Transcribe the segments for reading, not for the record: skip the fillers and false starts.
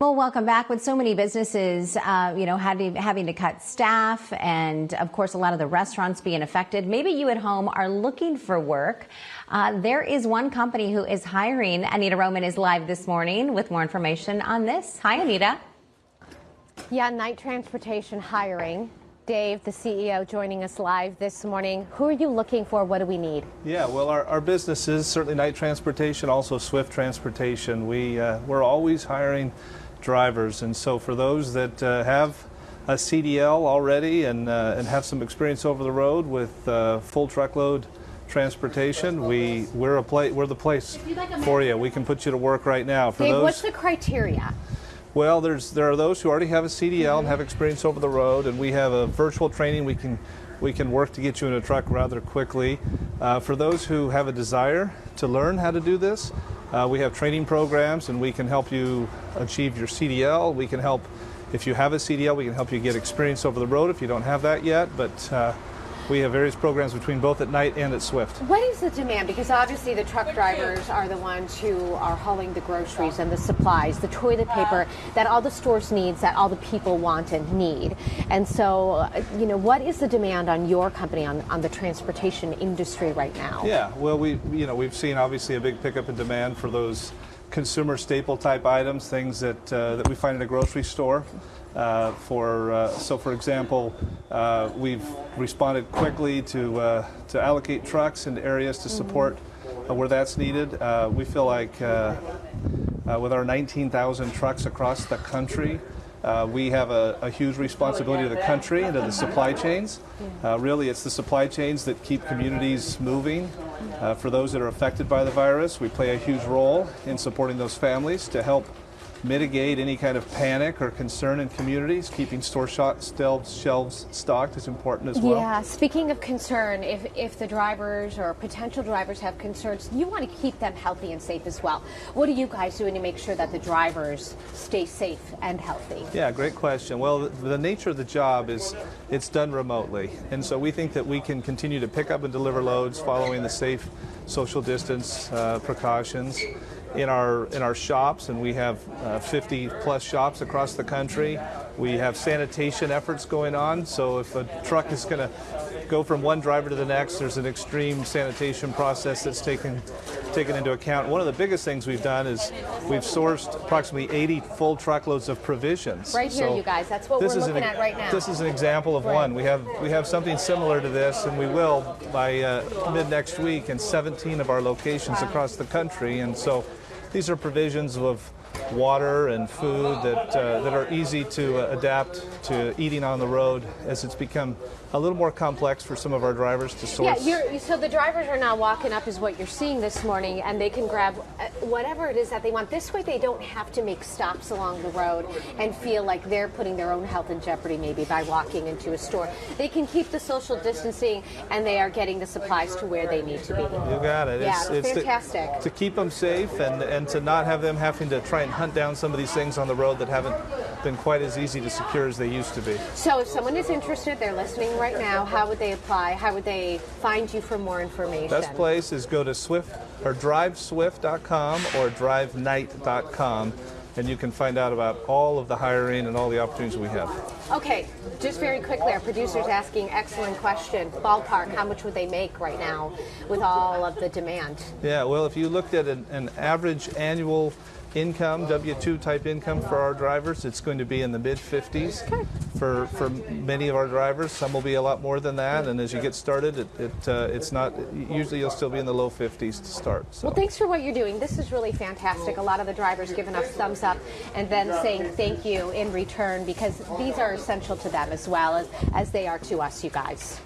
Well, welcome back. With so many businesses, having to cut staff, and of course, a lot of the restaurants being affected. Maybe you at home are looking for work. There is one company who is hiring. Anita Roman is live this morning with more information on this. Hi, Anita. Yeah, Knight Transportation hiring. Dave, the CEO, joining us live this morning. Who are you looking for? What do we need? Yeah, well, our business is certainly Knight Transportation, also Swift Transportation. We're always hiring drivers, and so for those that have a CDL already and have some experience over the road with full truckload transportation, we're the place for you. We can put you to work right now. For Dave, those, what's the criteria? Well, there are those who already have a CDL and have experience over the road, and we have a virtual training. We can work to get you in a truck rather quickly. For those who have a desire to learn how to do this, we have training programs, and we can help you achieve your CDL. We can help, if you have a CDL, we can help you get experience over the road if you don't have that yet. But we have various programs between both at Knight and at Swift. What is the demand? Because obviously the truck drivers are the ones who are hauling the groceries and the supplies, the toilet paper that all the stores needs, that all the people want and need. And so, what is the demand on your company, on the transportation industry right now? Yeah, well, we've seen obviously a big pickup in demand for those consumer staple type items, things that we find in a grocery store. So for example, we've responded quickly to allocate trucks into areas to support where that's needed. We feel like with our 19,000 trucks across the country, we have a huge responsibility to the country and to the supply chains. Really, it's the supply chains that keep communities moving. For those that are affected by the virus, we play a huge role in supporting those families to help mitigate any kind of panic or concern in communities. Keeping store shelves stocked is important as well. Yeah, speaking of concern, if the drivers or potential drivers have concerns, you want to keep them healthy and safe as well. What are you guys doing to make sure that the drivers stay safe and healthy? Yeah, great question. Well, the nature of the job is it's done remotely, and so we think that we can continue to pick up and deliver loads following the safe social distance precautions. In our shops, and we have 50 plus shops across the country. We have sanitation efforts going on, so if a truck is going to go from one driver to the next, there's an extreme sanitation process that's taken into account. One of the biggest things we've done is we've sourced approximately 80 full truckloads of provisions. Right here, you guys, that's what we're looking at right now. This is an example of one. We have something similar to this, and we will by mid next week in 17 of our locations across the country. And so these are provisions of water and food that are easy to adapt to eating on the road, as it's become a little more complex for some of our drivers to source. Yeah, so the drivers are now walking up is what you're seeing this morning, and they can grab whatever it is that they want. This way they don't have to make stops along the road and feel like they're putting their own health in jeopardy maybe by walking into a store. They can keep the social distancing, and they are getting the supplies to where they need to be. You got it. Yeah, it's fantastic. To keep them safe and to not have them having to try and hunt down some of these things on the road that haven't been quite as easy to secure as they used to be. So if someone is interested, they're listening right now, how would they apply? How would they find you for more information? Best place is go to Swift or driveswift.com or driveknight.com, and you can find out about all of the hiring and all the opportunities we have. Okay, just very quickly, our producer's asking excellent question. Ballpark, how much would they make right now with all of the demand? Yeah, well, if you looked at an average annual income, W-2 type income for our drivers, it's going to be in the mid-50s for many of our drivers. Some will be a lot more than that, and as you get started, it's not, usually you'll still be in the low 50s to start. So. Well, thanks for what you're doing. This is really fantastic. A lot of the drivers giving us thumbs up and then saying thank you in return, because these are essential to them as well as they are to us, you guys.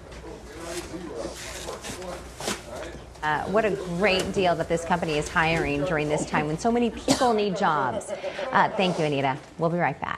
What a great deal that this company is hiring during this time when so many people need jobs. Thank you, Anita. We'll be right back.